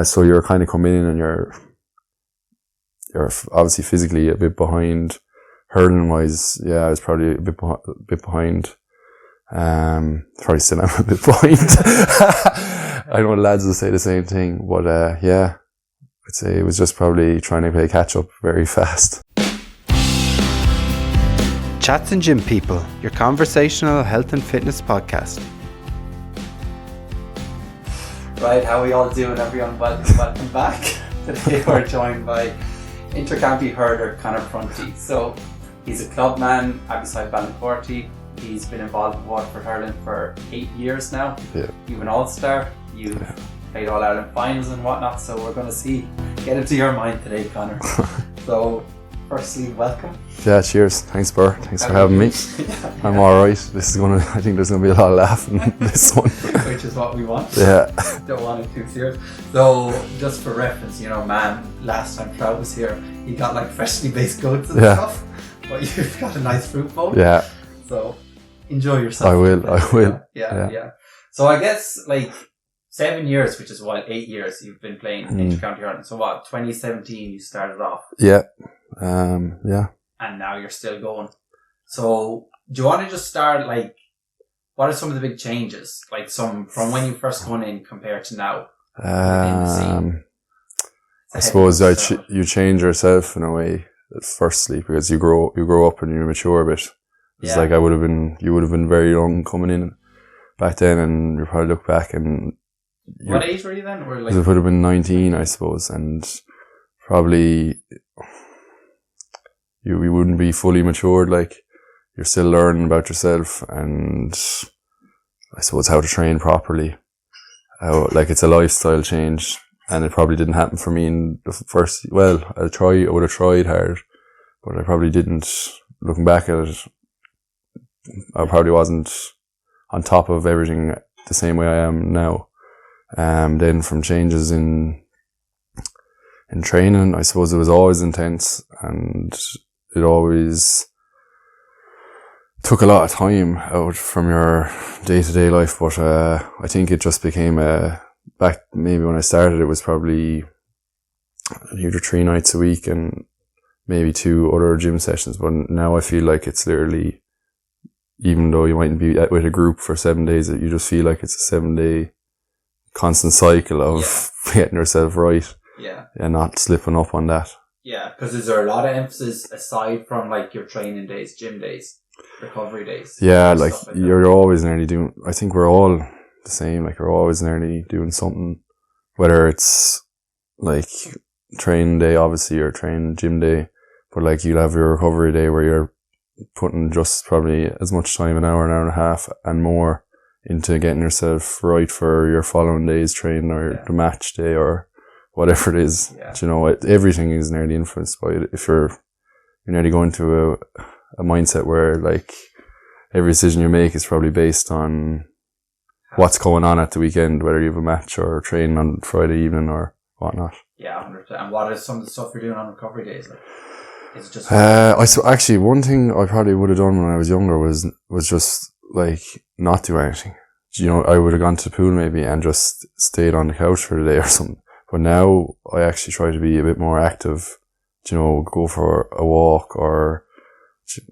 so you're kind of coming in and you're obviously physically a bit behind. Hurling wise, yeah, I was probably a bit behind. Probably still am a bit behind. I know lads will say the same thing, but yeah, I'd say it was just probably trying to play catch up very fast. Chats and Gym People, your conversational health and fitness podcast. Right, how are we all doing, everyone? Welcome back. Today we're joined by Intercounty hurler Conor Prunty. So he's a club man beside Ballycorty. He's been involved in Waterford hurling for 8 years now. Yeah. You've an all-star. You've played all Ireland finals and whatnot. So we're going to get into your mind today, Conor. So firstly, welcome. Yeah, cheers. Thanks, Burr. Thanks for having me. I'm alright. I think there's gonna be a lot of laughing this one. Which is what we want. Yeah. Don't want it too serious. So, just for reference, man, last time Trout was here, he got like freshly baked goods and stuff. But you've got a nice fruit bowl. Yeah. So, enjoy yourself. I will. Yeah. So, I guess 7 years, which is 8 years you've been playing Intercounty hurling. So, 2017 you started off? Yeah. Yeah. And now you're still going. So, do you want to just start, what are some of the big changes? From when you first went in compared to now? I suppose you change yourself in a way, firstly, because you grow up and you mature a bit. It's like you would have been very young coming in back then, and you probably look back and... What age were you then? It would have been 19, I suppose, and probably... You wouldn't be fully matured, you're still learning about yourself and I suppose how to train properly. It's a lifestyle change, and it probably didn't happen for me in the first, I would have tried hard, but I probably didn't. Looking back at it, I probably wasn't on top of everything the same way I am now. Then from changes in training, I suppose it was always intense, and it always took a lot of time out from your day-to-day life, but I think it just became back maybe when I started, it was probably either 3 nights a week and maybe 2 other gym sessions, but now I feel like it's literally, even though you mightn't be with a group for 7 days, you just feel like it's a 7-day constant cycle of getting yourself right and not slipping up on that. Yeah, because is there a lot of emphasis aside from your training days, gym days, recovery days? Yeah, you're always nearly doing, I think we're all the same, we're always nearly doing something, whether it's training day obviously or training gym day, but you'll have your recovery day where you're putting just probably as much time, an hour and a half and more into getting yourself right for your following day's training or the match day or whatever it is. Everything is nearly influenced by it. If you're nearly going to a mindset where every decision you make is probably based on what's going on at the weekend, whether you have a match or training on Friday evening or whatnot. Yeah, 100%. And what is some of the stuff you're doing on recovery days? Is it just... actually, one thing I probably would have done when I was younger was just not do anything. I would have gone to the pool maybe and just stayed on the couch for the day or something. But now I actually try to be a bit more active, go for a walk or,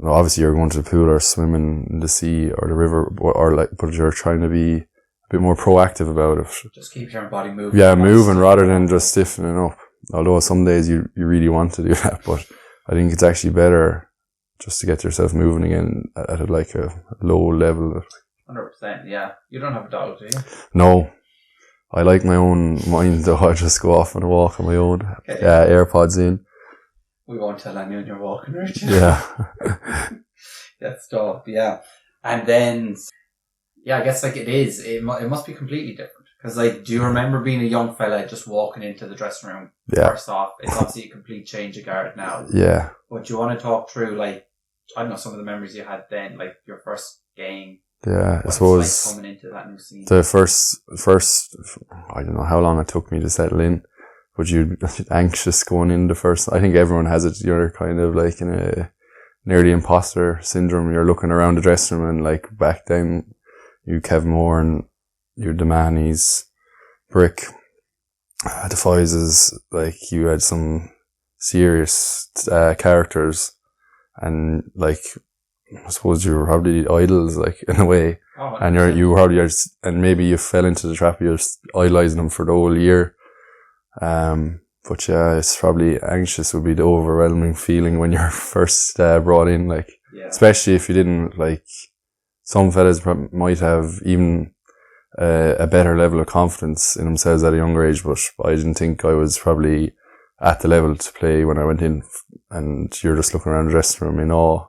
obviously you're going to the pool or swimming in the sea or the river but you're trying to be a bit more proactive about it. Just keep your body moving. Yeah, moving rather than just stiffening up. Although some days you really want to do that, but I think it's actually better just to get yourself moving again at a low level. 100%, yeah. You don't have a dog, do you? No. I like my own mind, though. I just go off on a walk on my own. Okay. AirPods in. We won't tell anyone you're walking, right? Yeah. That's dope, yeah. And then, I guess it must be completely different. Because do you remember being a young fella just walking into the dressing room? Yeah. First off, it's obviously a complete change of guard now. Yeah. But do you want to talk through, I don't know, some of the memories you had then, your first game? Yeah, I suppose coming into that new scene. The first, I don't know how long it took me to settle in, but you're anxious going in the first. I think everyone has it. You're kind of in a nearly imposter syndrome. You're looking around the dressing room and back then, you Kevin Moore and you Demani's Brick, Defies is like you had some serious characters, and like I suppose you were probably idols, like in a way, Oh, and you probably are, and maybe you fell into the trap. You're idolizing them for the whole year. But yeah, it's probably anxious would be the overwhelming feeling when you're first brought in, like especially if you didn't like. Some fellas might have even a better level of confidence in themselves at a younger age, but I didn't think I was probably at the level to play when I went in, and you're just looking around the dressing room in awe,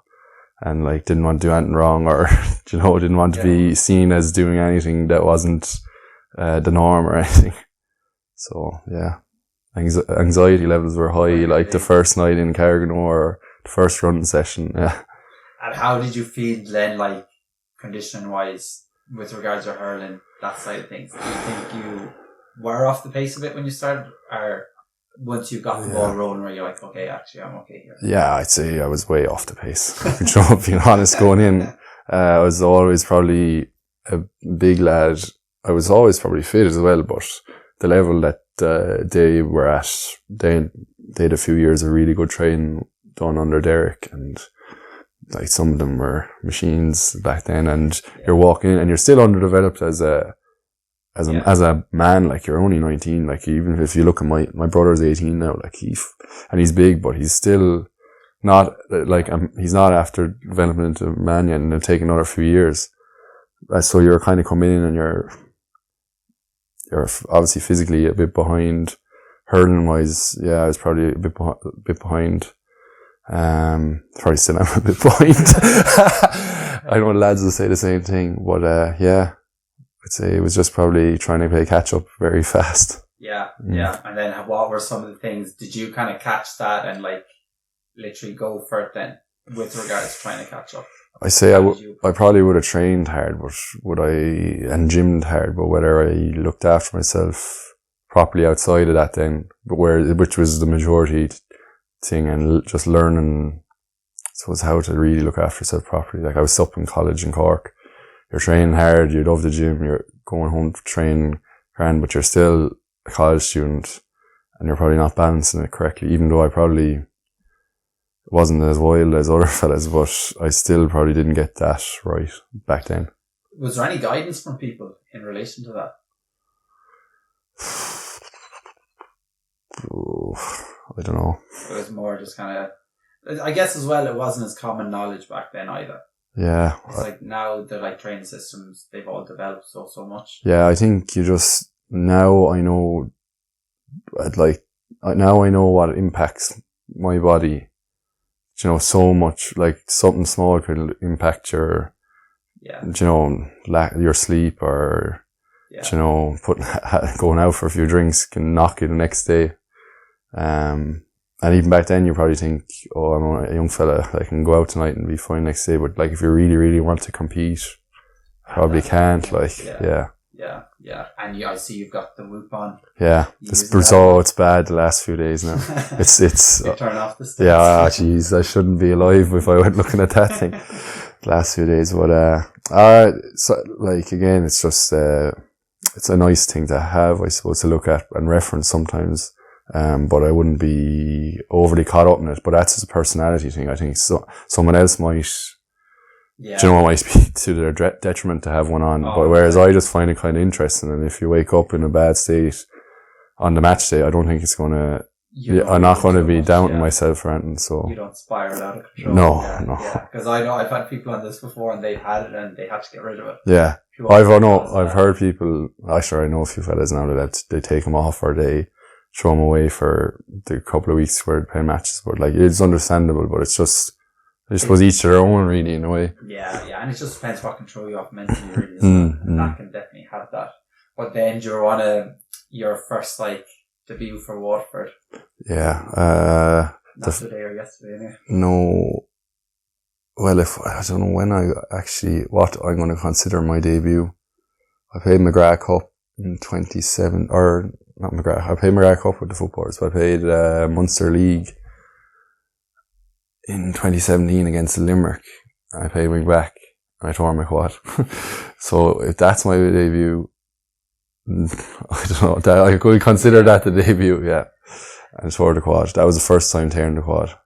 and like didn't want to do anything wrong, or didn't want to be seen as doing anything that wasn't the norm or anything. So yeah, anxiety levels were high, like the first night in Carrigan or the first running session. Yeah. And how did you feel then, like conditioning wise, with regards to hurling, that side of things? Do you think you were off the pace a bit when you started, or once you got the ball rolling, where you're like, okay, actually, I'm okay here? Yeah, I'd say I was way off the pace. Being honest, going in, I was always probably a big lad. I was always probably fit as well, but the level that they were at, they had a few years of really good training done under Derek, and like some of them were machines back then, and you're walking in and you're still underdeveloped as a man. Like you're only 19. Like even if you look at my brother's 18 now, like he's big, but he's still not like he's not after developing into a man yet, and it'll take another few years. So you're kind of coming in and you're obviously physically a bit behind. Hurling wise, yeah, I was probably a bit behind. Probably still am a bit behind. I know lads will say the same thing, but yeah, I'd say it was just probably trying to play catch up very fast. Yeah. And then what were some of the things? Did you kind of catch that and like literally go for it then with regards to trying to catch up? I say I probably would have trained hard, but and gymmed hard, but whether I looked after myself properly outside of that then, which was the majority thing, and just learning, I suppose, how to really look after yourself properly. Like I was up in college in Cork, you're training hard, you love the gym, you're going home to train grand, but you're still a college student and you're probably not balancing it correctly, even though I probably wasn't as wild as other fellas, but I still probably didn't get that right back then. Was there any guidance from people in relation to that? I don't know. It was more just kind of, I guess as well, it wasn't as common knowledge back then either. Yeah. It's like now the like training systems, they've all developed so much. Yeah, I think you just, now I know what impacts my body. So much, like something small could impact your, your sleep, or, going out for a few drinks can knock you the next day. And even back then you probably think, oh, I'm a young fella, I can go out tonight and be fine next day. But like if you really, really want to compete, probably can't. Yeah. And I see you've got the whoop on. Yeah. It's bad the last few days now. It's you turn off the sticks. Yeah, jeez, I shouldn't be alive if I went looking at that thing the last few days. But so like again, it's just it's a nice thing to have, I suppose, to look at and reference sometimes. But I wouldn't be overly caught up in it. But that's just a personality thing. I think someone else might, might be to their detriment to have one on. But whereas I just find it kind of interesting. And if you wake up in a bad state on the match day, I don't think it's going to, I'm not going to be doubting myself or anything. So you don't spiral out of control. No. Yeah, because I know I've had people on this before and they've had it and they had to get rid of it. Yeah. I've heard people, I know a few fellas now that they take them off or they throw them away for the couple of weeks where they play matches. But like, it's understandable, but it's just, I suppose each their own really in a way. Yeah, and it just depends what can throw you off mentally really. And that can definitely have that. But then you're on your first like debut for Waterford. Yeah. Not today or yesterday anyway. No. Well, I don't know when what I'm going to consider my debut. I played McGrath Cup in 27, or not McGrath, I played McGrath Cup with the footballers, but I played Munster League in 2017 against Limerick. I played wing back and I tore my quad. So if that's my debut, I don't know, that, I could consider that the debut, yeah. And tore the quad. That was the first time tearing the quad.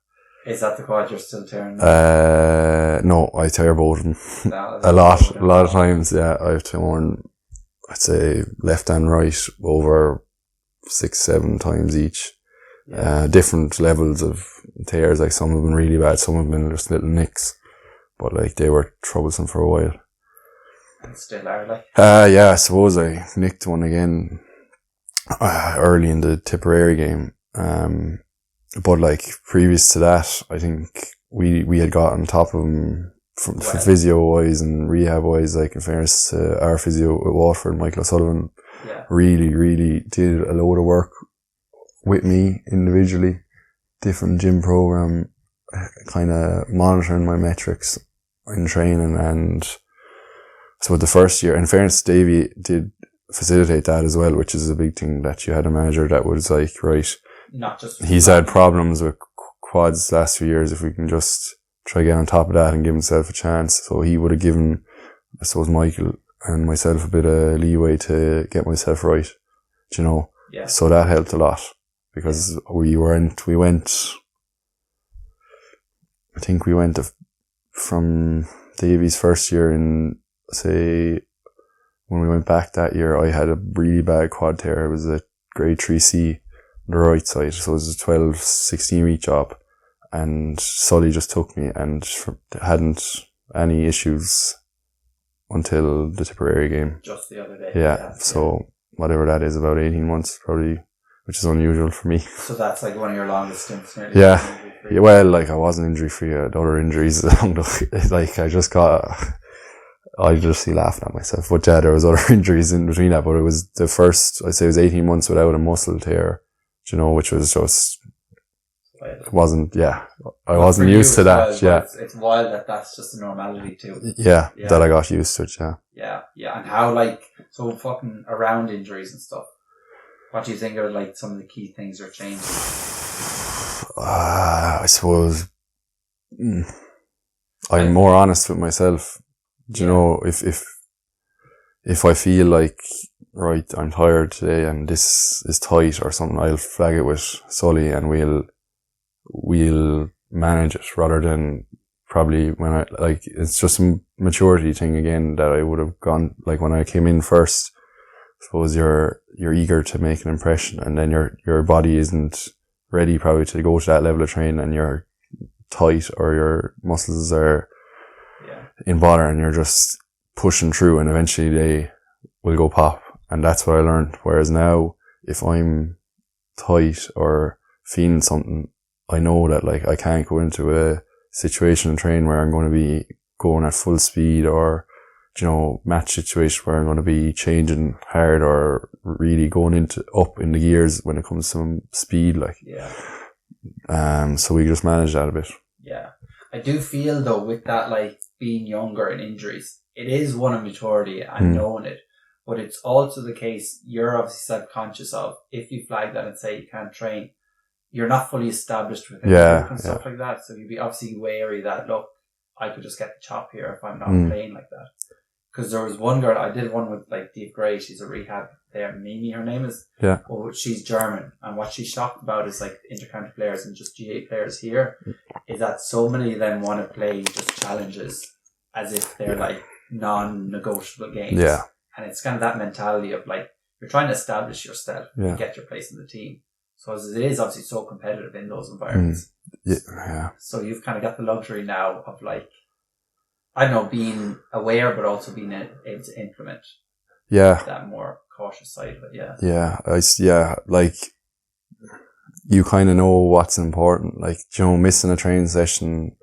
Is that the quad you're still tearing now? No, I tear both of them. No, a lot of times, yeah. I've torn, I'd say, left and right over 6-7 times each. Yeah. Different levels of tears, like some have been really bad, some have been just little nicks. But like, they were troublesome for a while. And still are, like? Yeah, I suppose I nicked one again, early in the Tipperary game. But like, previous to that, I think we had got on top of him from physio-wise and rehab-wise, like, in fairness to our physio at Waterford, Michael O'Sullivan, really did a load of work with me individually, different gym program, kind of monitoring my metrics in training. And so the first year, in fairness, Davey did facilitate that as well, which is a big thing, that you had a manager that was like, right, not just he's had problems with quads the last few years, if we can just try to get on top of that and give himself a chance. So he would have given, I suppose, Michael and myself a bit of leeway to get myself right, you know. Yeah. So that helped a lot, because we went, I think we went from Davy's first year in, say, when we went back that year, I had a really bad quad tear. It was a grade 3C on the right side. So it was a 12-16 week job. And Sully just took me and hadn't any issues until the Tipperary game. Just the other day. Yeah. So whatever that is, about 18 months probably, which is unusual for me. So that's like one of your longest stints, nearly. Yeah. Well, like, I wasn't injury free. I had other injuries along the, like, I just see laughing at myself. But yeah, there was other injuries in between that, but it was the first, I'd say it was 18 months without a muscle tear, you know, which was just, it wasn't, I wasn't used to that. It's wild that that's just a normality too. Yeah, that I got used to it, Yeah. And how, like, so fucking around injuries and stuff, what do you think are, like, some of the key things are changing? I suppose, I'm more honest with myself. Do you know, if I feel like, right, I'm tired today and this is tight or something, I'll flag it with Sully and we'll manage it, rather than probably when I, like, it's just a maturity thing again that I would have gone, like, when I came in first, I suppose you're eager to make an impression, and then your body isn't ready probably to go to that level of training, and you're tight or your muscles are in bother and you're just pushing through, and eventually they will go pop. And that's what I learned. Whereas now, if I'm tight or feeling something, I know that, like, I can't go into a situation and train where I'm going to be going at full speed, or, you know, match situation where I'm going to be changing hard or really going up in the gears when it comes to speed, like. So we just manage that a bit. Yeah. I do feel though, with that, like, being younger and injuries, it is one of maturity and knowing it, but it's also the case you're obviously self-conscious of, if you flag that and say you can't train, you're not fully established with it and stuff like that. So you'd be obviously wary that, look, I could just get the chop here if I'm not playing like that. Because there was one girl, I did one with, like, Dave Gray, she's a rehab there, Mimi, her name is. Yeah. Oh, she's German. And what she's shocked about is, like, intercounty players and just GA players here, is that so many of them want to play just challenges as if they're, like, non-negotiable games. Yeah. And it's kind of that mentality of, like, you're trying to establish yourself and get your place in the team. So as it is obviously so competitive in those environments. Yeah. So you've kind of got the luxury now of, like, I don't know, being aware, but also being able to implement that more cautious side of it. Yeah. Like, you kind of know what's important. Like, you know, missing a training session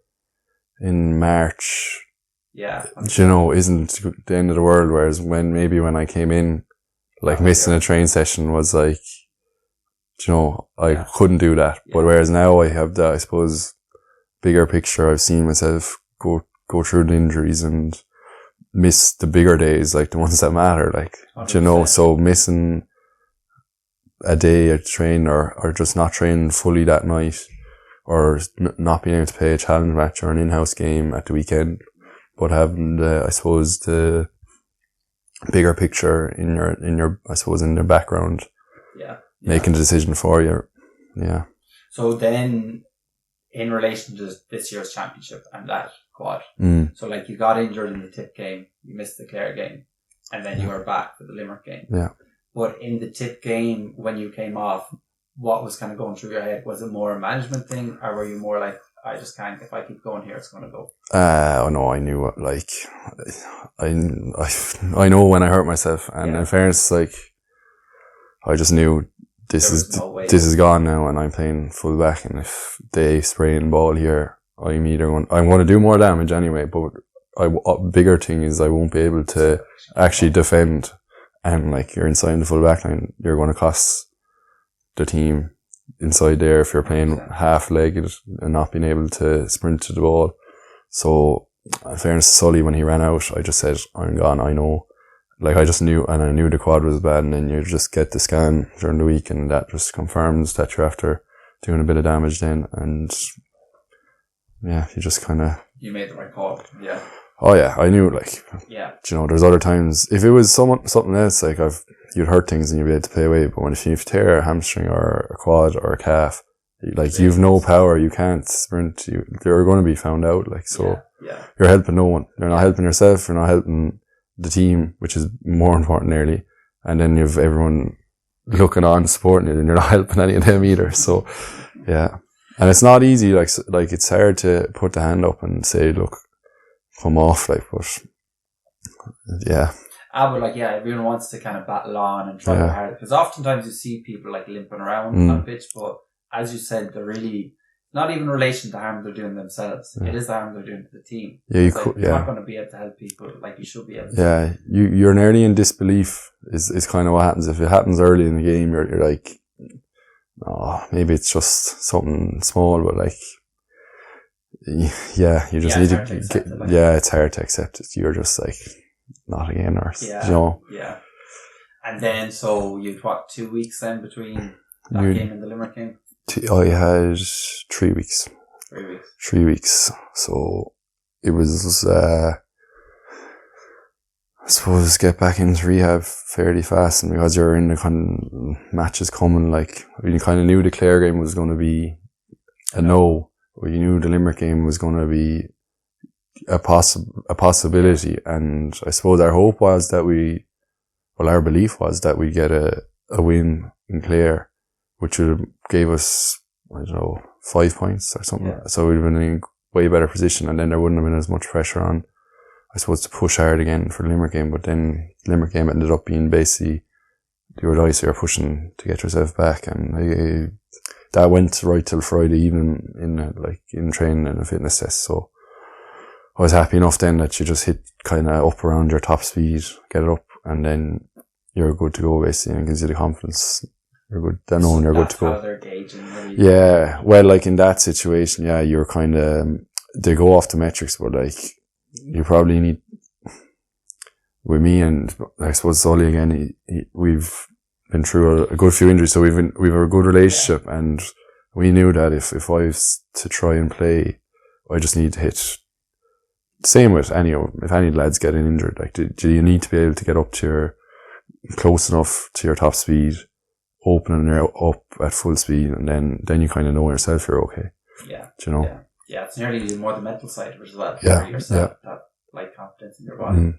in March, you know, isn't the end of the world. Whereas when I came in, like, missing a training session was like, you know, I couldn't do that. But whereas now I have the, I suppose, bigger picture, I've seen myself go through the injuries and miss the bigger days, like the ones that matter, like, 100%. You know, so missing a day at train or just not training fully that night, or not being able to play a challenge match or an in-house game at the weekend, but having the, I suppose, the bigger picture in your I suppose in their background, making the decision for you. Yeah. So then, in relation to this year's championship and that quad, so like you got injured in the Tip game, you missed the Clare game, and then you were back for the Limerick game. Yeah. But in the Tip game, when you came off, what was kind of going through your head? Was it more a management thing, or were you more like, I just can't, if I keep going here, it's going to go? No, I knew it. Like, I know when I hurt myself, and in fairness, like, I just knew this is gone now, and I'm playing full back, and if they spray in ball here, I'm going to do more damage anyway, but bigger thing is I won't be able to actually defend, and like, you're inside the full back line, you're going to cost the team inside there if you're playing half-legged and not being able to sprint to the ball. So, in fairness to Sully, when he ran out, I just said, I'm gone, I know. Like, I just knew, and I knew the quad was bad, and then you just get the scan during the week, and that just confirms that you're after doing a bit of damage then, and yeah, you just kind of... You made the right call, yeah. Oh yeah, I knew, like, you know, there's other times, if it was something else, like, you'd hurt things and you'd be able to play away, but when if you tear a hamstring or a quad or a calf, like, you've no power, you can't sprint, you're going to be found out, like, so you're helping no one. You're not helping yourself, you're not helping the team, which is more important nearly, and then you've everyone looking on, supporting it, and you're not helping any of them either, so, yeah. And it's not easy, like, it's hard to put the hand up and say, look, come off, like, but, yeah. But like, everyone wants to kind of battle on and try hard, because oftentimes you see people like limping around on pitch, but as you said, they're really not even in relation to harm they're doing themselves. It is the harm they're doing to the team. Yeah, you're not going to be able to help people like you should be able to. Yeah, you're nearly in disbelief is kind of what happens. If it happens early in the game, you're like, oh, maybe it's just something small, but like, yeah, you just need to it's hard to accept it. You're just like, not again, or, you know. Yeah. And then, so you'd 2 weeks then between that game and the Limerick game? I had 3 weeks. 3 weeks. 3 weeks. So it was, I suppose, get back into rehab fairly fast, and because you're in the kind of matches coming, like, you kind of knew the Clare game was going to be a no, or you knew the Limerick game was going to be a possibility, and I suppose our hope was that our belief was that we'd get a win in Clare, which would have gave us, I don't know, 5 points or something. So we'd have been in a way better position, and then there wouldn't have been as much pressure on, I suppose, to push hard again for the Limerick game. But then the Limerick game ended up being basically your dice you're pushing to get yourself back, and that went right till Friday evening in training and a fitness test. So I was happy enough then that you just hit kind of up around your top speed, get it up, and then you're good to go basically, and it gives you the confidence. You're good. Then knowing you're good to go. That's how they're gauging. Really. Yeah. Well, like in that situation, you're kind of, they go off the metrics, but like, you probably need, with me and I suppose Sully again, we've been through a good few injuries, so we've a good relationship, and we knew that if I was to try and play, I just need to hit. Same with if any lads getting injured, like, do you need to be able to get up to close enough to your top speed, opening up at full speed, and then you kind of know yourself you're okay. Yeah. Do you know? Yeah, it's nearly more the mental side of it as well. Yeah. Yourself, that like confidence in your body.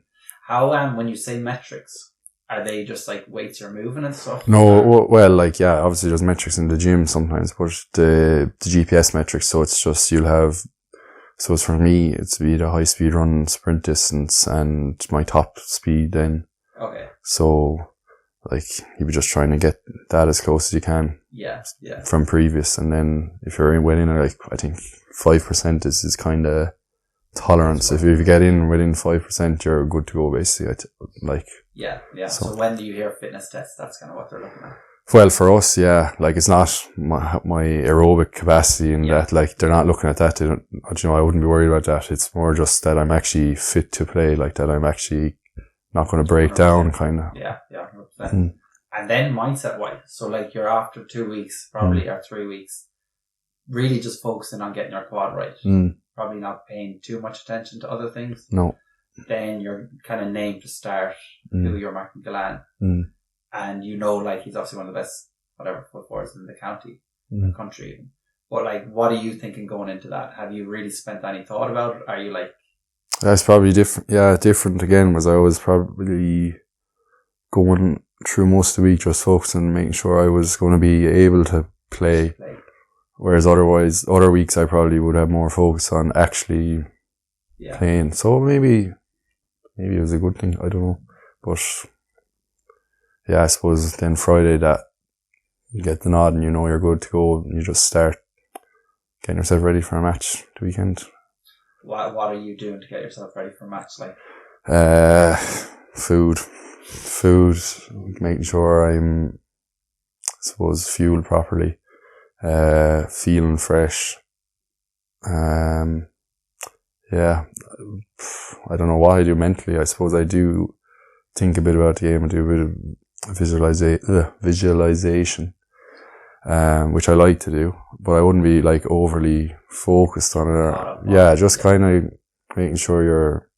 How, when you say metrics, are they just like weights you're moving and stuff? No, well, like, obviously there's metrics in the gym sometimes, but the GPS metrics, so it's just, you'll have, so it's for me, it's be the high speed run, sprint distance, and my top speed then. Okay. So, like, you'll be just trying to get that as close as you can. Yeah. From previous, and then if you're winning, like, I think 5% is kind of tolerance. If you get in within 5%, you're good to go basically. Yeah. So when do you hear fitness tests? That's kind of what they're looking at. Well, for us, like, it's not my aerobic capacity in that, like, they're not looking at that. They don't, I wouldn't be worried about that. It's more just that I'm actually fit to play, like, that I'm actually not going to break down, kind of. Yeah, 100%. And then mindset-wise, so like you're after 2 weeks, probably, or 3 weeks, really just focusing on getting your quad right. Probably not paying too much attention to other things. No. then you're kind of named to start who you're Martin Gillan. And you know, like, he's obviously one of the best, whatever, foot forwards in the county, the country even. But, like, what are you thinking going into that? Have you really spent any thought about it? Are you like... That's probably different. Yeah, different again, was I was probably going through most of the week just focusing on making sure I was going to be able to play. Whereas otherwise, other weeks I probably would have more focus on actually playing. So maybe it was a good thing. I don't know. But yeah, I suppose then Friday that you get the nod and you know you're good to go and you just start getting yourself ready for a match the weekend. What are you doing to get yourself ready for a match? Like, food, making sure I'm, I suppose, fueled properly, feeling fresh. Yeah, I don't know what I do mentally. I suppose I do think a bit about the game and do a bit of visualization, which I like to do, but I wouldn't be like overly focused on it. Yeah, just kind of making sure you're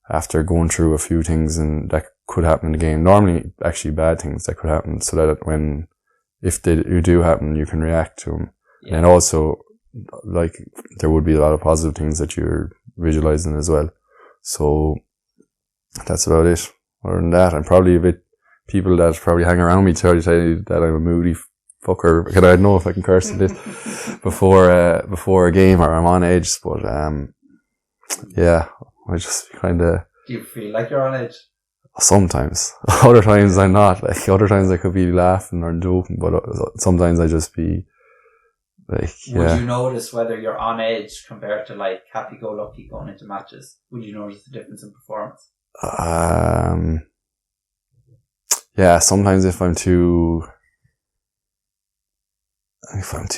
after going through a few things and that could happen in the game. Normally, actually bad things that could happen, so that if they do happen, you can react to them. Yeah. And also, like, there would be a lot of positive things that you're visualizing as well. So that's about it. Other than that, I'm probably a bit, people that probably hang around me tell you that I'm a moody fucker. I don't know if I can curse a bit before a game, or I'm on edge, but yeah, I just kind of... Do you feel like you're on edge? Sometimes. Other times I'm not. Like, other times I could be laughing or joking, but sometimes I just be like, Would you notice whether you're on edge compared to, like, happy-go-lucky going into matches? Would you notice the difference in performance? Yeah, sometimes if I'm too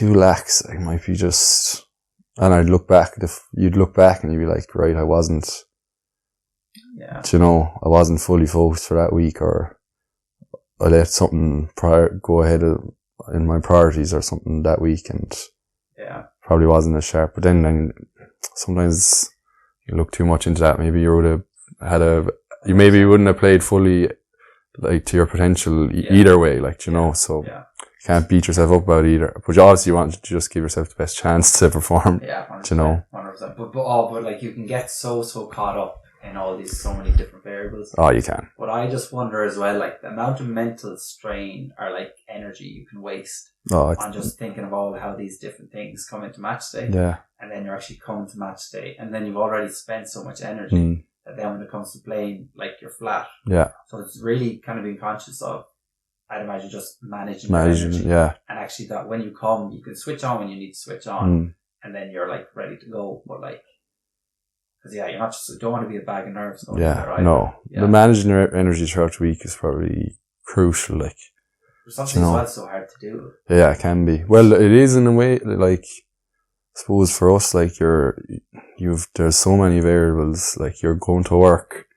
lax, I might be just, and I'd look back, you'd look back and you'd be like, right, I wasn't, I wasn't fully focused for that week, or I let something go ahead in my priorities or something that week, and probably wasn't as sharp. But then sometimes you look too much into that. Maybe you would have you maybe wouldn't have played fully, like, to your potential either way, like, so you can't beat yourself up about either. But obviously you want to just give yourself the best chance to perform, 100%. But like, you can get so caught up in all these, so many different variables. Oh, you can. But I just wonder as well, like, the amount of mental strain or, like, energy you can waste on just thinking of all how these different things come into match day. Yeah. And then you're actually coming to match day, and then you've already spent so much energy that then when it comes to playing, like, you're flat. Yeah. So it's really kind of being conscious of, I'd imagine, just managing your energy. Yeah. And actually that when you come, you can switch on when you need to switch on, and then you're, like, ready to go. But, like, because you're not just, don't want to be a bag of nerves going there, right? No. Yeah. The managing your energy throughout the week is probably crucial, like. There's something that's so hard to do. Yeah, it can be. Well, it is in a way, like, I suppose for us, like, there's so many variables, like, you're going to work.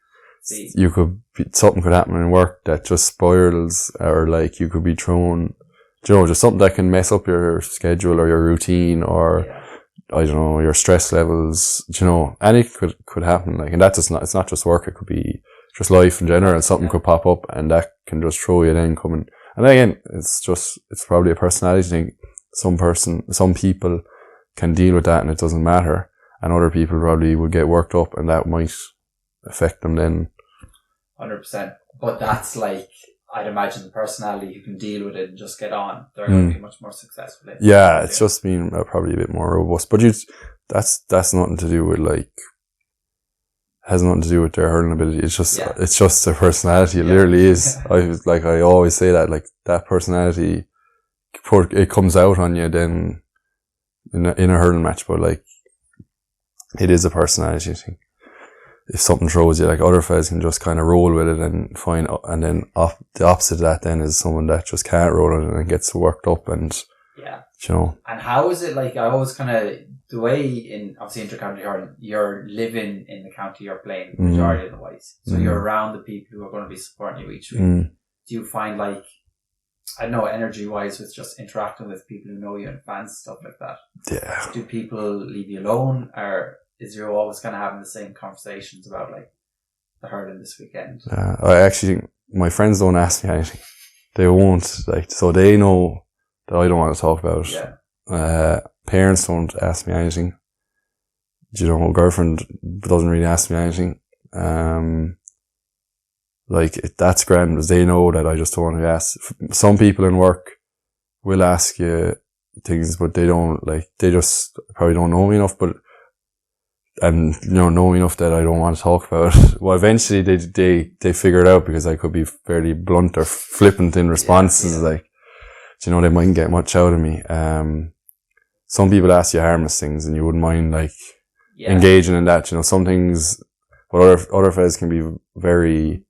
Something could happen in work that just spirals, or, like, you could be thrown, just something that can mess up your schedule or your routine, or, I don't know, your stress levels, anything could happen, like, and it's not just work, it could be just life in general, and something could pop up, and that can just throw you then coming. And again, it's probably a personality thing. Some people can deal with that and it doesn't matter, and other people probably would get worked up and that might affect them then. 100%. But that's, like, I'd imagine the personality who can deal with it and just get on, they're going to be much more successful. Yeah, it's just been probably a bit more robust. But that's nothing to do with, like, has nothing to do with their hurling ability. It's just their personality. It literally is. I always say that, like, that personality, it comes out on you then in a hurling match, but, like, it is a personality thing. If something throws you, like, other fellas can just kind of roll with it and and then the opposite of that then is someone that just can't roll with it and gets worked up and, And how is it, like, I always kind of, the way in, obviously, intercounty hurling, you're living in the county you're playing the majority of the ways. So you're around the people who are going to be supporting you each week. Do you find, like, I don't know, energy-wise, with just interacting with people who know you and fans, stuff like that? Yeah. Do people leave you alone, or is you always kind of having the same conversations about, like, the hurling this weekend? I actually, my friends don't ask me anything. They won't, like, so they know that I don't want to talk about it. Yeah. Parents don't ask me anything. You know, girlfriend doesn't really ask me anything. That's grand, because they know that I just don't want to ask. Some people in work will ask you things, but they don't, like, they just probably don't know me enough, and, you know enough that I don't want to talk about it. Well, eventually they figure it out, because I could be fairly blunt or flippant in responses, like, you know, they mightn't get much out of me. Some people ask you harmless things, and you wouldn't mind, like, engaging in that, you know, some things, but other fellas can be very,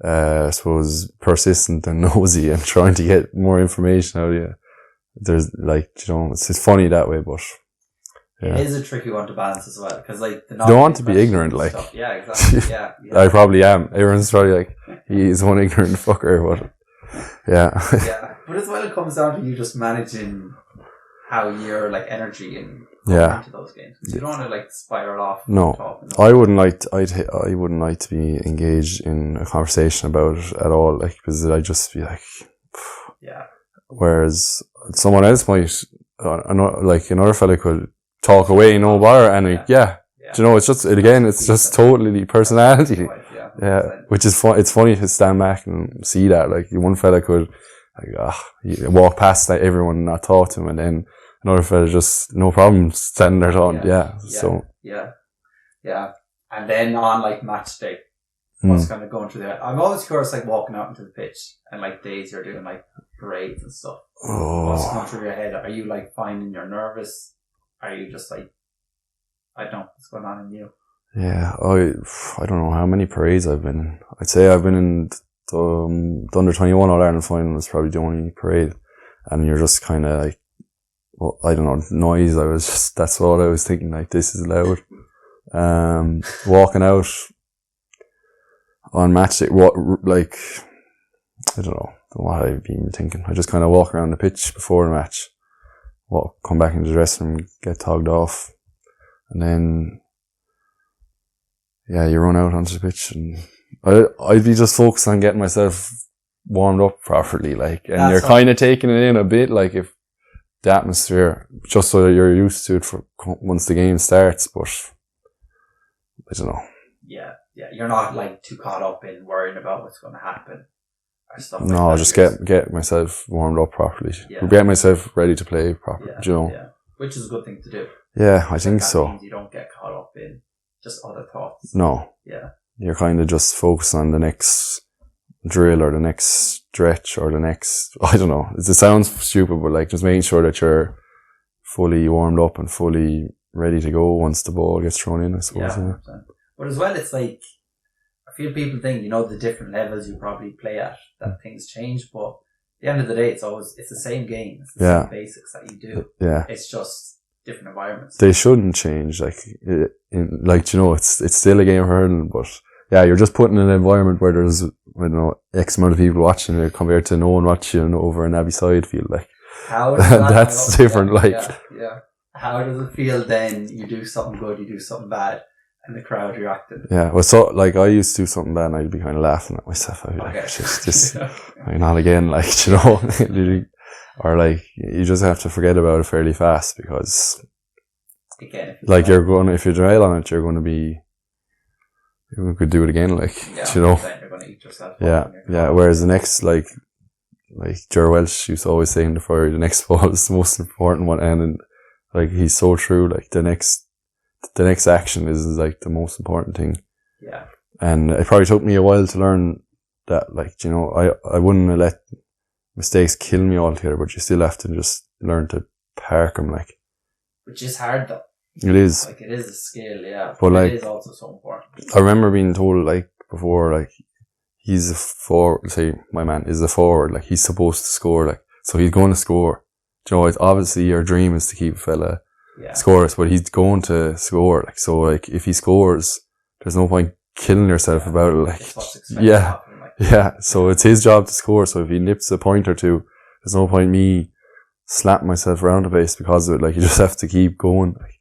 I suppose, persistent and nosy and trying to get more information out of you. There's, like, you know, it's funny that way, but it is a tricky one to balance as well, because, like, you don't want to be ignorant, like. Stuff. Yeah, exactly. Yeah. I probably am. Everyone's probably like, he's one ignorant fucker, but yeah. But as well, it comes down to you just managing how your, like, energy and into those games. You don't want to, like, spiral off. No, I wouldn't like to be engaged in a conversation about it at all, like, because I'd just be like, Whereas someone else might, like, another fella could talk away, no bother, and you know, it's just totally personality. Which is fun. It's funny to stand back and see that, like, one fella could, like, walk past everyone and not talk to him, and then another fella just no problem standing there talking. And then on, like, match day, what's kind of going through there? I'm always curious, like, walking out into the pitch and, like, days you're doing, like, parades and stuff. What's going through your head? Are you, like, finding you're nervous? Are you just like, I don't know what's going on in you? Yeah, I don't know how many parades I've been in. I'd say I've been in the under 21 All Ireland final was probably the only parade, and you're just kind of like, well, I don't know, noise. That's what I was thinking. Like, this is loud. Walking out on match day, I don't know what I've been thinking. I just kind of walk around the pitch before the match. Come back into the dressing room, get togged off, and then, you run out onto the pitch, and I'd be just focused on getting myself warmed up properly, like, and you're kind of taking it in a bit, like, if the atmosphere, just so that you're used to it for once the game starts, but I don't know. Yeah, you're not, like, too caught up in worrying about what's going to happen. No, just get myself warmed up properly. Get myself ready to play properly, you know. Yeah, which is a good thing to do. Yeah, I think so. Means you don't get caught up in just other thoughts. No. Yeah. You're kind of just focused on the next drill or the next stretch or the next, I don't know. It sounds stupid, but, like, just making sure that you're fully warmed up and fully ready to go once the ball gets thrown in, I suppose. Yeah. But as well, it's like, I feel people think, you know, the different levels you probably play at, that things change, but at the end of the day, it's the same game. It's the same basics that you do. Yeah. It's just different environments. They shouldn't change. Like, you know, it's still a game of hurling, but you're just putting in an environment where there's, I don't know, X amount of people watching it compared to no one watching over an Abbey side field. Like, how does that that's different. How does it feel then? You do something good, you do something bad, and the crowd reacted. Yeah, well, so, like, I used to do something bad and I'd be kind of laughing at myself. I'd be like, just not again, like, you know, or, like, you just have to forget about it fairly fast, because, again, like, if you dwell on it, you could do it again, like, you know. You're going to eat yourself. Yeah. Whereas the next, like Ger Welsh used to always say in the fire, the next ball is the most important one, and like, he's so true. Like, the next action is, like, the most important thing. Yeah. And it probably took me a while to learn that, like, you know, I wouldn't have let mistakes kill me altogether, but you still have to just learn to park them, like. Which is hard, though. It is. Like, it is a skill, yeah. But, like, it is also so important. I remember being told, like, before, like, he's a forward, say, my man is a forward, like, he's supposed to score, like, so he's going to score. You know, it's obviously your dream is to keep a fella scoreless, but he's going to score, like, so, like, if he scores, there's no point killing yourself about it, like, so it's his job to score, so if he nips a point or two, there's no point me slapping myself around the place because of it, like, you just have to keep going, like.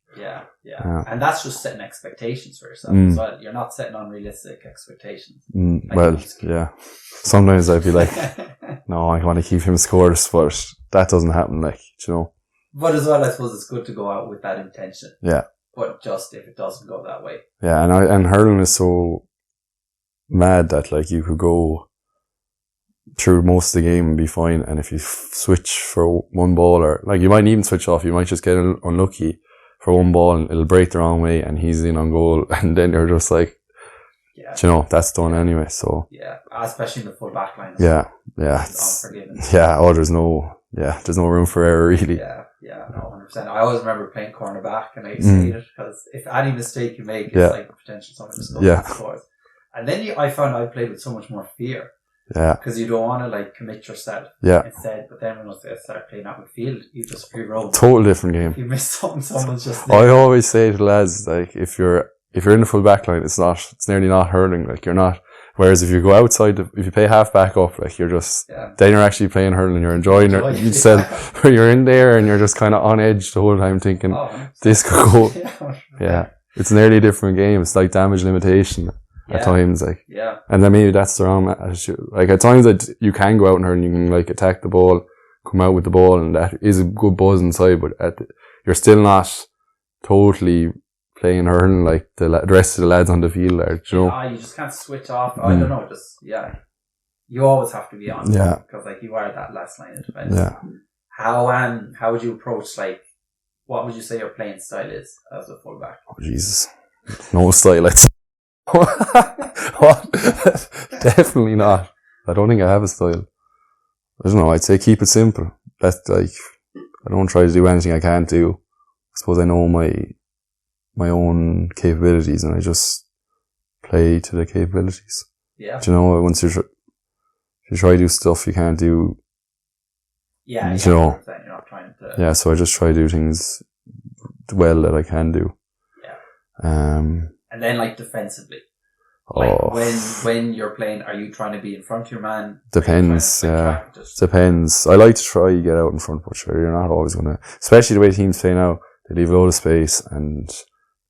Yeah. And that's just setting expectations for yourself as well. You're not setting unrealistic expectations. Yeah. Sometimes I'd be like, no, I want to keep him scoreless, but that doesn't happen, like, you know. But as well, I suppose it's good to go out with that intention. Yeah. But just if it doesn't go that way. Yeah, and hurling is so mad that, like, you could go through most of the game and be fine, and if you switch for one ball, or, like, you might even switch off, you might just get unlucky for one ball and it'll break the wrong way and he's in on goal, and then you're just like, you know, that's done anyway, so. Yeah, especially in the full back line. Yeah. It's unforgiving. Yeah, there's no room for error, really. Yeah, no, 100%. I always remember playing cornerback and I used to hate it, because if any mistake you make, it's like the potential someone just scores. And then I found I played with so much more fear. Yeah. Because you don't want to, like, commit yourself. Yeah. Instead, but then when I start playing out with field, you just free roam. Total different game. If you miss something, someone's just there. I always say to the lads, like, if you're in the full back line, it's nearly not hurling, like, you're not. Whereas if you go outside, if you play half back up, like, you're just, then you're actually playing hurling, you're enjoying it. You said, where you're in there and you're just kind of on edge the whole time thinking, this could go. Yeah. It's nearly a different game. It's like damage limitation at times, like. Yeah. And then maybe that's the wrong attitude. Like, at times that you can go out and hurl and you can, like, attack the ball, come out with the ball, and that is a good buzz inside, but you're still not totally playing hurling like the rest of the lads on the field are, you know. You just can't switch off. I don't know, you always have to be on. Yeah. Because, like, you are that last line of defence. Yeah. How would you approach, like, what would you say your playing style is as a fullback? Oh, Jesus. No style, let's What? Definitely not. I don't think I have a style. I don't know, I'd say keep it simple. That's, like, I don't try to do anything I can't do. I suppose I know my own capabilities, and I just play to the capabilities. Yeah. Do you know, once you try to do stuff you can't do. Yeah, you know. You're not trying to. Yeah, so I just try to do things well that I can do. Yeah. And then, like, defensively. Like, when you're playing, are you trying to be in front of your man? Depends, Depends. I like to try to get out in front, but sure, you're not always gonna, especially the way teams play now, they leave a load of space and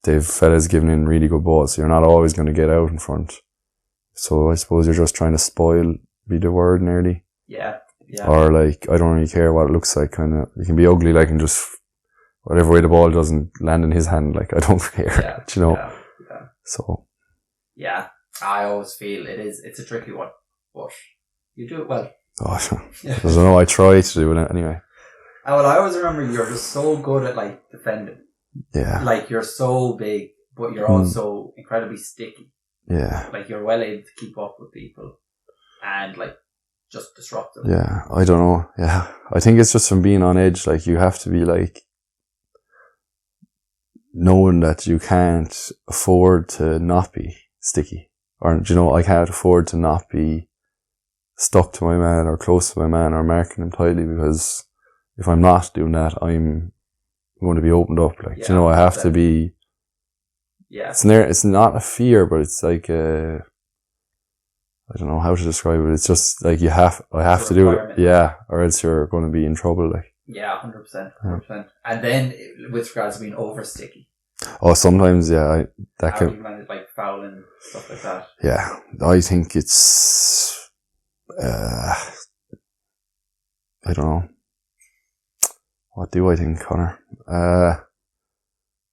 they've fellas giving in really good balls, so you're not always gonna get out in front. So I suppose you're just trying to spoil, be the word nearly. Yeah. Or, like, I don't really care what it looks like, kinda, you can be ugly, like, and just, whatever way the ball doesn't land in his hand, like, I don't care, you know. Yeah. So. Yeah, I always feel it's a tricky one, but you do it well. Oh, I don't know, I try to do it anyway. Well, I always remember you're just so good at, like, defending. Yeah. Like, you're so big, but you're also incredibly sticky. Yeah. Like, you're well able to keep up with people and, like, just disrupt them. Yeah, I don't know. Yeah. I think it's just from being on edge, like, you have to be, like, knowing that you can't afford to not be sticky, or, you know, I can't afford to not be stuck to my man or close to my man or marking him tightly, because if I'm not doing that, I'm going to be opened up, like, you know, I have to be. Yeah, it's not a fear, but it's like I don't know how to describe it. It's just like I have to do it, or else you're going to be in trouble, like. Yeah, 100%. And then with regards to being over sticky. Oh, sometimes, How do you manage, like, fouling and stuff like that? Yeah, I think it's, I don't know. What do I think, Conor?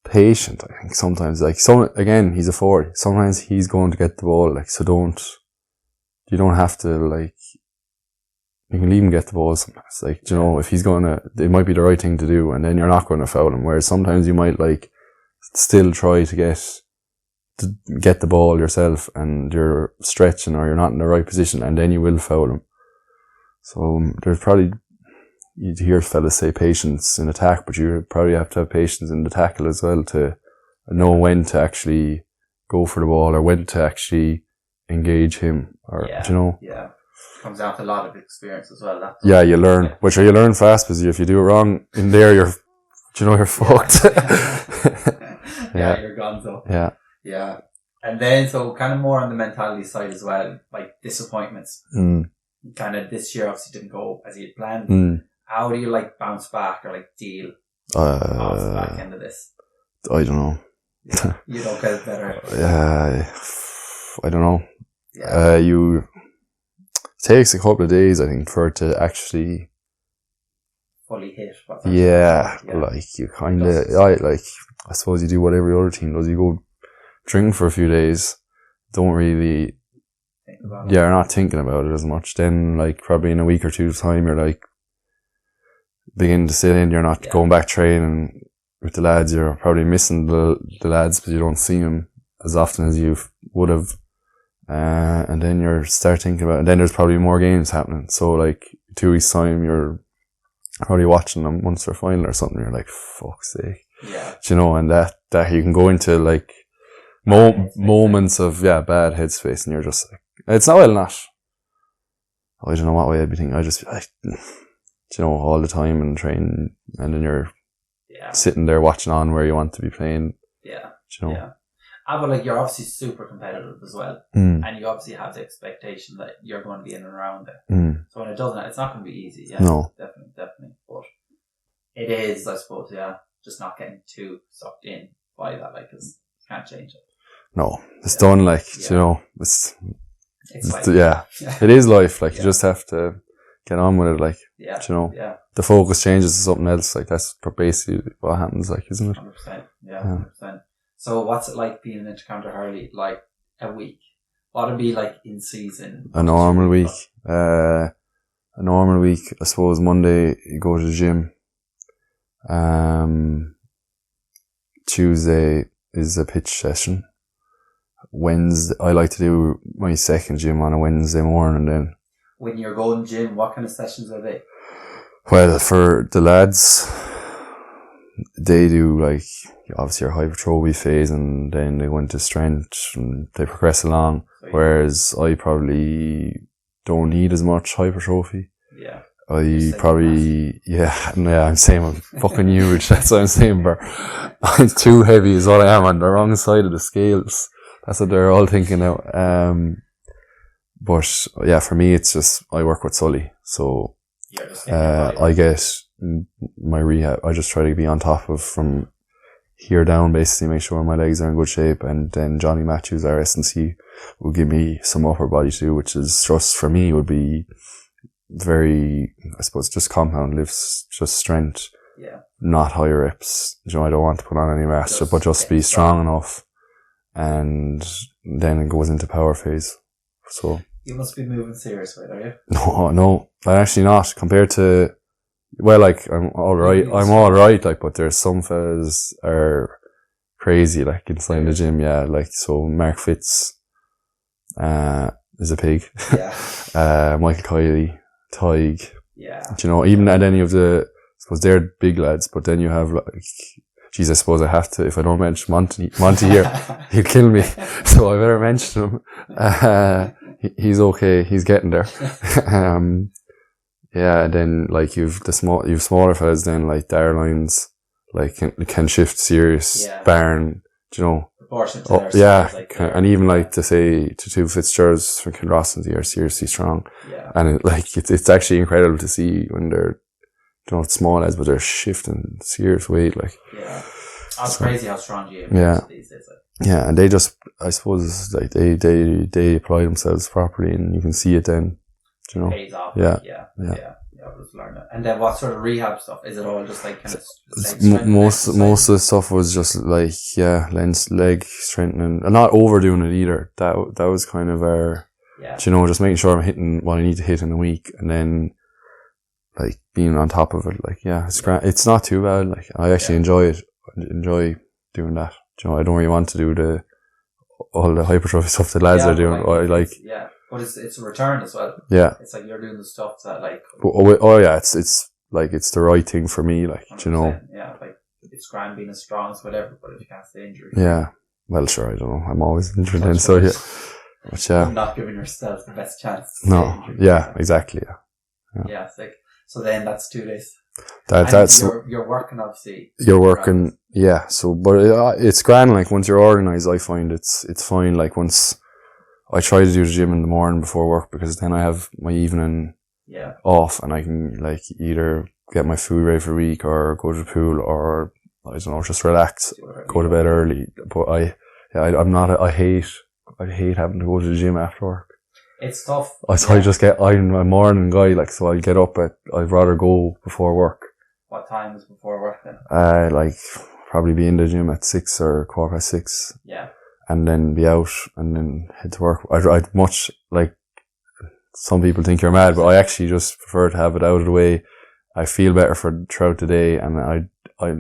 Patient, I think, sometimes. Like, again, he's a forward. Sometimes he's going to get the ball, like, so you don't have to, like, you can leave him get the ball sometimes. Like, you know, if he's it might be the right thing to do, and then you're not going to foul him. Whereas sometimes you might, like, still try to get the ball yourself, and you're stretching or you're not in the right position, and then you will foul him. So there's probably, you'd hear fellas say patience in attack, but you probably have to have patience in the tackle as well to know when to actually go for the ball or when to actually engage him, or, you know. Yeah. Comes down to a lot of experience as well. You learn. Which you learn fast, because if you do it wrong in there, you're fucked. You're gone, so. Yeah. And then, so kind of more on the mentality side as well, like disappointments. Kind of this year obviously didn't go as you had planned. How do you, like, bounce back or, like, deal off the back end of this? I don't know. You don't get it better. I don't know. Yeah. It takes a couple of days, I think, for it to actually Fully hit. Like you kind of, I suppose you do what every other team does. You go drink for a few days, don't really, you're not thinking about it as much. Then, like, probably in a week or two's time, you're like, beginning to sit in, you're not going back training with the lads, you're probably missing the lads, but you don't see them as often as you would have. And then you start thinking about it, and then there's probably more games happening. So, like, 2 weeks' time, you're probably watching a Munster final or something, you're like, fuck's sake. Yeah. Do you know, and that you can go into, like, moments of, bad headspace, and you're just like, it's not, I don't know what way I'd be thinking. I just be like, you know, all the time and train, and then you're sitting there watching on where you want to be playing. Yeah. You know? Yeah. But like, you're obviously super competitive as well. And you obviously have the expectation that you're going to be in and around there. So when it doesn't, it's not going to be easy. Yeah. No. Definitely. But it is, I suppose, just not getting too sucked in by that, like, because you can't change it. No. It's done, like, you know, it's life. It is life. Like, you just have to get on with it, like, you know. Yeah. The focus changes to something else, like, that's basically what happens, like, isn't it? 100%. Yeah, 100%. So what's it like being an Intercounty hurley, like, a week? What would it be like in season? A normal week. I suppose Monday you go to the gym. Tuesday is a pitch session. Wednesday, I like to do my second gym on a Wednesday morning then. When you're going gym, what kind of sessions are they? Well, for the lads, they do, like, obviously your hypertrophy phase, and then they go into strength and they progress along. Whereas I probably don't need as much hypertrophy. Yeah. I probably, I'm saying I'm fucking huge. That's what I'm saying, bro. I'm too heavy is what I am, on the wrong side of the scales. That's what they're all thinking now. But yeah, for me, it's just, I work with Sully. So, I get my rehab. I just try to be on top of from here down, basically make sure my legs are in good shape. And then Johnny Matthews, our S&C, will give me some upper body to do, which is just, for me, would be very, I suppose, just compound lifts, just strength, not high reps. You know, I don't want to put on any mass, but just be strong enough. And then it goes into power phase. So you must be moving serious weight, are you? No, I'm actually not. Compared to, well, like, I'm alright, like, but there's some fellas are crazy, like, inside the gym, like, so Mark Fitz, is a pig. Yeah. Michael Kiley, Tig. Yeah. Do you know, even at any of the, I suppose they're big lads, but then you have, like, geez, I suppose I have to, if I don't mention Monty here, he'll kill me. So I better mention him. He's okay. He's getting there. And then, like, you've smaller fellas then, like Darlines, like Ken Shift, Serious, Barn, do you know? And even, like, to say to two Fitzgeralds from Kinross, they are seriously strong. Yeah. And it's actually incredible to see when they're, you know, small as, but they're shifting serious weight, like. Yeah. That's crazy how strong you are these days. Like. Yeah, and they just, I suppose, like, they apply themselves properly, and you can see it then, you know. Pays off. Yeah. I'll just learn it. And then what sort of rehab stuff? Is it all just like kind of most of the stuff was just like, leg strengthening, and not overdoing it either. That was kind of our, you know, just making sure I'm hitting what I need to hit in a week, and then, like, being on top of it. Like, it's great. It's not too bad. Like, I actually enjoy it. I enjoy doing that. You know, I don't really want to do all the hypertrophy stuff that lads are doing. But it's a return as well. Yeah. It's like you're doing the stuff that, like. It's like, it's the right thing for me, like, you know. Yeah, like, it's grand being as strong as whatever, but if you can't stay injured. Yeah. Well, sure, I don't know. I'm always injured then, so yeah. But You're not giving yourself the best chance to stay injured. Yeah, exactly, Yeah, it's like, so then that's 2 days. That's you're working, obviously. You're working, so, but it's grand, like, once you're organised, I find it's fine. Like, once I try to do the gym in the morning before work, because then I have my evening off, and I can, like, either get my food ready for the week, or go to the pool, or I don't know, just relax, go to bed early. But I'm not, I hate having to go to the gym after work. It's tough. I'm a morning guy, like, so I'd get up I'd rather go before work. What time is before work then? Like, probably be in the gym at 6 or 6:15. Yeah. And then be out and then head to work. I'd much, like, some people think you're mad, but I actually just prefer to have it out of the way. I feel better throughout the day, and I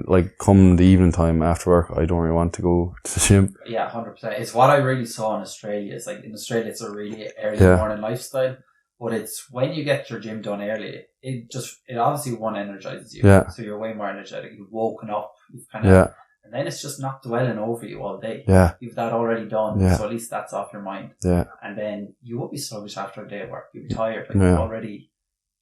like, come the evening time after work, I don't really want to go to the gym. Yeah, 100%. It's what I really saw in Australia. It's like, in Australia, it's a really early morning lifestyle, but it's when you get your gym done early, it obviously energizes you. Yeah. So you're way more energetic. You've woken up. You've kind of, and then it's just not dwelling over you all day. Yeah. You've that already done. Yeah. So at least that's off your mind. Yeah. And then you won't be sluggish after a day of work. You'll be tired. Like, you've already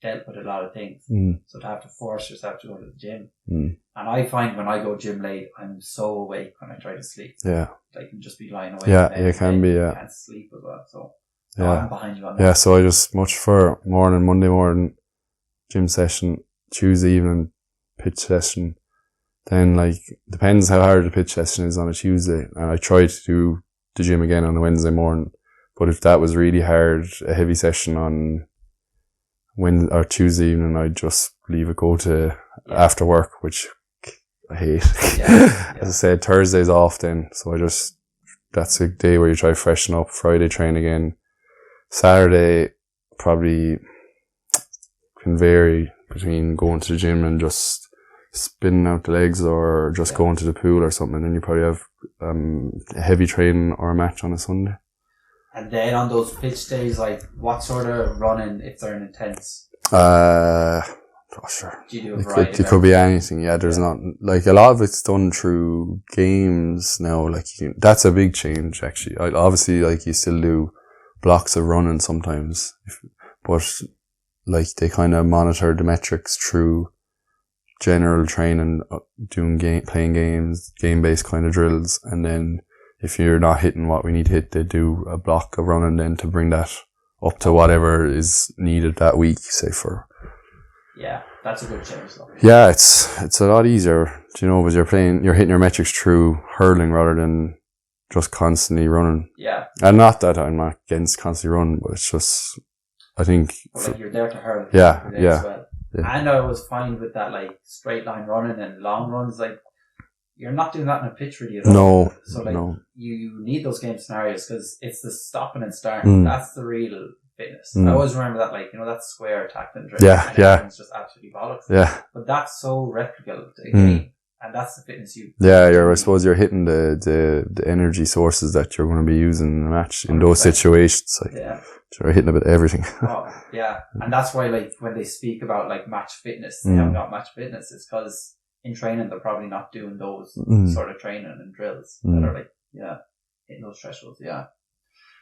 dealt with a lot of things. So to have to force yourself to go to the gym. And I find when I go gym late, I'm so awake when I try to sleep. Yeah. I can just be lying awake. Yeah, you can be, I can't sleep as well. So I'm behind you on that. Yeah, so I just much prefer Monday morning gym session, Tuesday evening pitch session. Then, like, depends how hard the pitch session is on a Tuesday. And I try to do the gym again on a Wednesday morning. But if that was really hard, a heavy session on Wednesday or Tuesday evening, I'd just leave it go to after work, which I hate. As I said, Thursday's off then. So that's a day where you try to freshen up. Friday, train again. Saturday, probably can vary between going to the gym and just spinning out the legs, or just going to the pool or something. And then you probably have a heavy training or a match on a Sunday. And then on those pitch days, like, what sort of running, if they're intense? Sure. Do you do a variety? It could be anything. Yeah, there's not, like, a lot of it's done through games now. Like, that's a big change, actually. Obviously, like, you still do blocks of running sometimes, but, like, they kind of monitor the metrics through general training, playing games, game-based kind of drills, and then if you're not hitting what we need to hit, they do a block of running then to bring that up to whatever is needed that week, say for. Yeah, that's a good change though. Yeah, it's a lot easier, because you're hitting your metrics through hurling rather than just constantly running. Yeah. And not that I'm not against constantly running, but it's just, I think. Like, you're there to hurl. Yeah. Well. Yeah. And I was fine with that, like, straight line running and long runs. Like, you're not doing that in a pitch really at all. No. So, like, you need those game scenarios because it's the stopping and starting. That's the real fitness. I always remember that, like, that square tackling drill. Yeah. It's just absolutely bollocks. Yeah. But that's so replicable again. And that's the fitness you. Yeah, I suppose you're hitting the energy sources that you're going to be using in a match in those situations. Like, you're hitting a bit of everything. And that's why, like, when they speak about, like, match fitness, they haven't got match fitness. It's because in training they're probably not doing those sort of training and drills that are, like, hitting those thresholds. Yeah.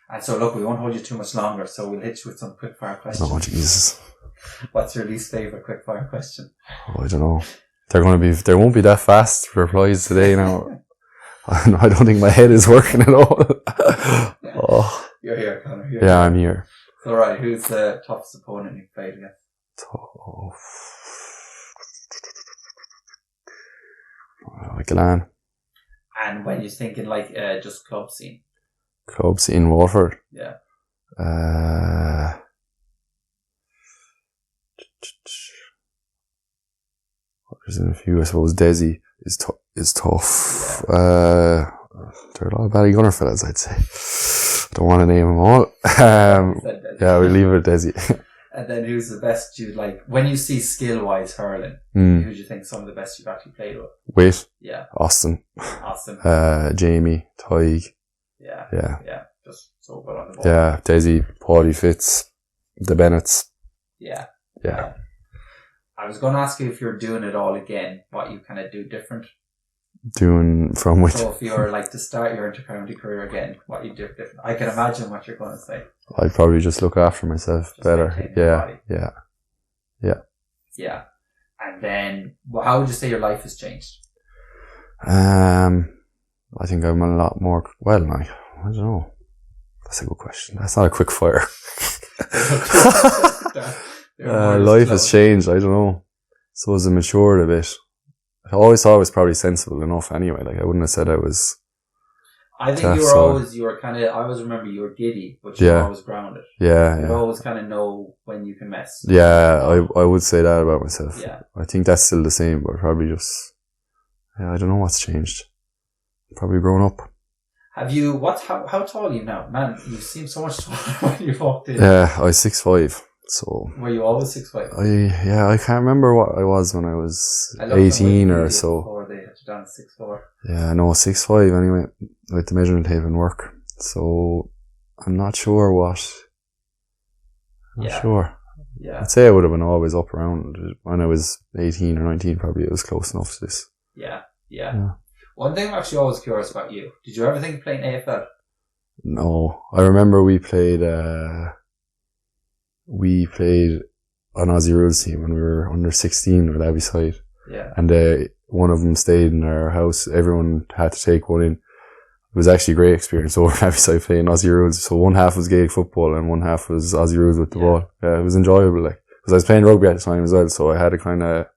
And so, look, we won't hold you too much longer, so we'll hit you with some quick fire questions. Oh, Jesus. What's your least favourite quick fire question? Oh, I don't know. There won't be that fast replies today now. I don't think my head is working at all. Oh. You're here, Conor. I'm here. So, right, who's the toughest opponent you've played against? Galan. And when you're thinking, like, just club scene? Club scene, Waterford. Yeah. There's a few, I suppose. Desi is tough. Yeah. There are a lot of Ballygunner fellas, I'd say. Don't want to name them all. We'll leave it at Desi. And then who's the best you'd like, when you see skill-wise hurling, who do you think some of the best you've actually played with? Wait. Yeah. Austin. Jamie, Tyg. Yeah. Just so good on the ball. Yeah. Desi, Paulie Fitz, the Bennetts. Yeah. I was going to ask you if you're doing it all again, what you kind of do different. Doing from which? So if you're like to start your intercounty career again, what you do different. I can imagine what you're going to say. I'd probably just look after myself better. Yeah. And then, how would you say your life has changed? I think I'm a lot more, I don't know. That's a good question. That's not a quick fire. Life has changed. I don't know. So as I matured a bit, I always thought I was probably sensible enough anyway. Like, I wouldn't have said I was. I think you were kind of, I always remember you were giddy, but you were always grounded. Yeah, you always kind of know when you can mess. Yeah, I would say that about myself. Yeah. I think that's still the same, but probably just, I don't know what's changed. Probably grown up. Have you, how tall are you now? Man, you seem so much taller when you walked in. Yeah, I was 6'5". So. Were you always 6'5"? I can't remember what I was when I was 18 or so. Before they had you down at 6'4". Yeah, no, 6'5" anyway, with the measuring tape and work. So, I'm not sure what. Not sure. Yeah. I'd say I would have been always up around when I was 18 or 19, probably it was close enough to this. Yeah. One thing I'm actually always curious about you. Did you ever think of playing AFL? No. I remember we played an Aussie Rules team when we were under 16 with Abbey Side. Yeah. And one of them stayed in our house. Everyone had to take one in. It was actually a great experience over at Abbey Side playing Aussie Rules. So one half was Gaelic football and one half was Aussie Rules with the ball. Yeah, it was enjoyable. Like, because I was playing rugby at the time as well, so I had a kind of.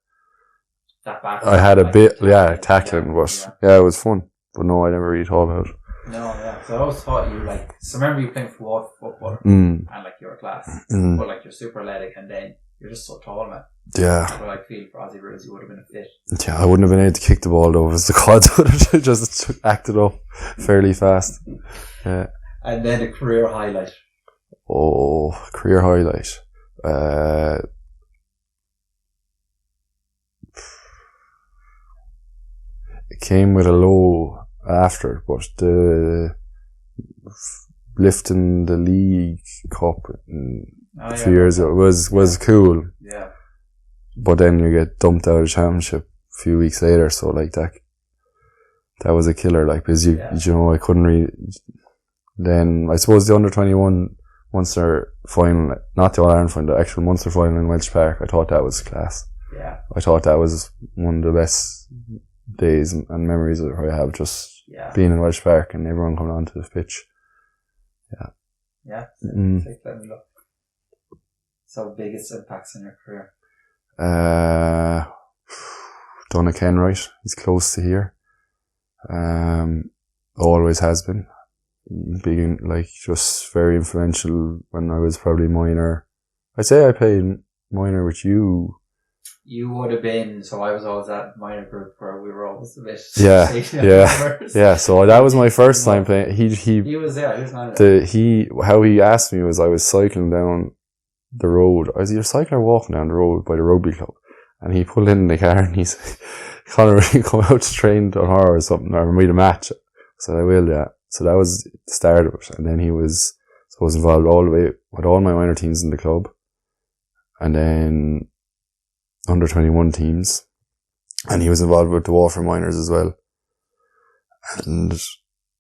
I had a bit, tackling, but it was fun. But no, I never really thought about it. No, yeah. So I always thought you so remember you playing for Waterford football and like you were class, but like you're super athletic and then you're just so tall, man. Yeah. So I feel for Aussie Rules you would have been a fit. Yeah, I wouldn't have been able to kick the ball though, because the quads would have just acted up fairly fast. Yeah. And then a career highlight. Oh, career highlight. It came with a low after, but the lifting the league cup a few years ago was cool. Yeah. But then you get dumped out of the championship a few weeks later, so like that was a killer, like, because you know, I couldn't really. Then I suppose the under-21 Munster final, not the All-Ireland final, the actual Munster final in Welsh Park, I thought that was class. Yeah. I thought that was one of the best days and memories that I have, just being in Welsh Park and everyone coming onto the pitch. Yeah. Yeah. Let me look. So biggest impacts in your career? Donna Kenwright, he's close to here. Always has been. Being like just very influential when I was probably minor. I'd say I played minor with you. You would have been, so I was always at minor group where we were always a bit. Yeah. So that was my first time playing. He was how he asked me was I was cycling down the road. I was either cycling or walking down the road by the rugby club, and he pulled in the car and he's Conor, will you come out to train on her or something, or meet a match? So I will, yeah. So that was the start of it, and then he was, involved all the way with all my minor teams in the club, and then under 21 teams, and he was involved with the Waterford minors as well. And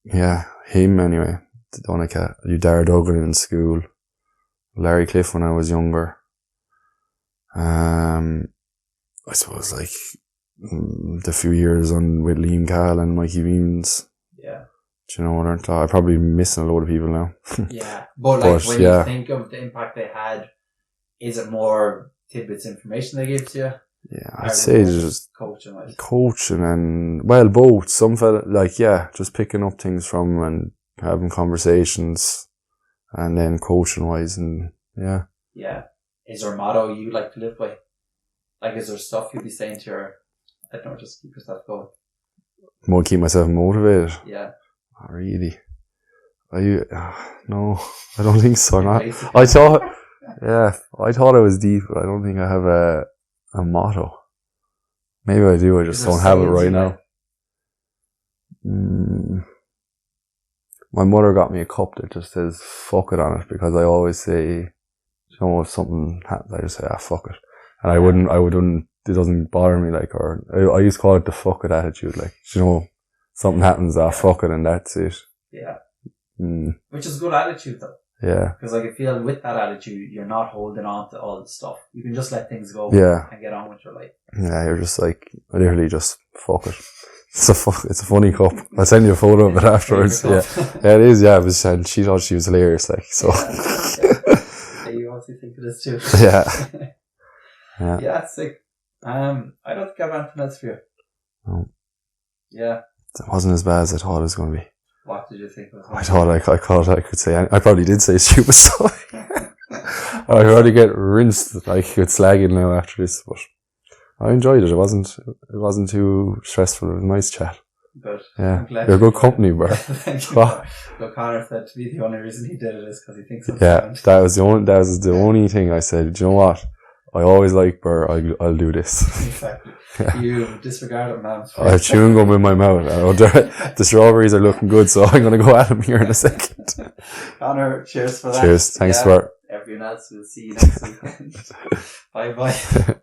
yeah, him anyway. Donica, you Dara Duggan in school, Larry Cliff when I was younger. I suppose like the few years on with Liam Cahill and Mikey Beans. Yeah. Do you know what I'm probably missing a load of people now. Yeah. But like when you think of the impact they had, is it more tidbits information they give to you? Yeah, I'd say just coaching and, well, both. Some fella, like, just picking up things from and having conversations, and then coaching wise, and yeah. Yeah. Is there a motto you like to live by? Like, is there stuff you'd be saying to your, I don't know, just keep yourself going? More keep myself motivated? Yeah. Not really. No, I don't think so. I thought I was deep, but I don't think I have a motto. Maybe I do, I just don't have it right now. My mother got me a cup that just says fuck it on it, because I always say, you know, if something happens, I just say, fuck it. And I wouldn't, it doesn't bother me, like, or I used to call it the fuck it attitude, like, you know, something happens, fuck it, and that's it. Yeah. Which is a good attitude, though. Yeah. Because like, I feel with that attitude, you're not holding on to all the stuff. You can just let things go and get on with your life. Yeah, you're just like, literally just fuck it. It's a funny cup. I'll send you a photo of it afterwards. Yeah, it is, and she thought she was hilarious, like, so. Yeah, you obviously think it is too. Yeah. Yeah, it's like, I don't think I have anything else for you. No. Yeah. It wasn't as bad as I thought it was going to be. What did you think it was? I thought I could say, I probably did say stupid stuff. I already get rinsed, like, with slagging now after this, but I enjoyed it. It wasn't too stressful. It was a nice chat. Good. Yeah. You're good company, bro. Thank you. Look, Conor said to me the only reason he did it is because he thinks I'm yeah, that was the only thing I said. Do you know what? I always like Burr. I'll do this. Exactly. Yeah. You disregarded man. I have chewing gum in my mouth. The strawberries are looking good, so I'm going to go at them here in a second. Conor, cheers for that. Cheers. Thanks for everyone else. We'll see you next weekend. Bye bye.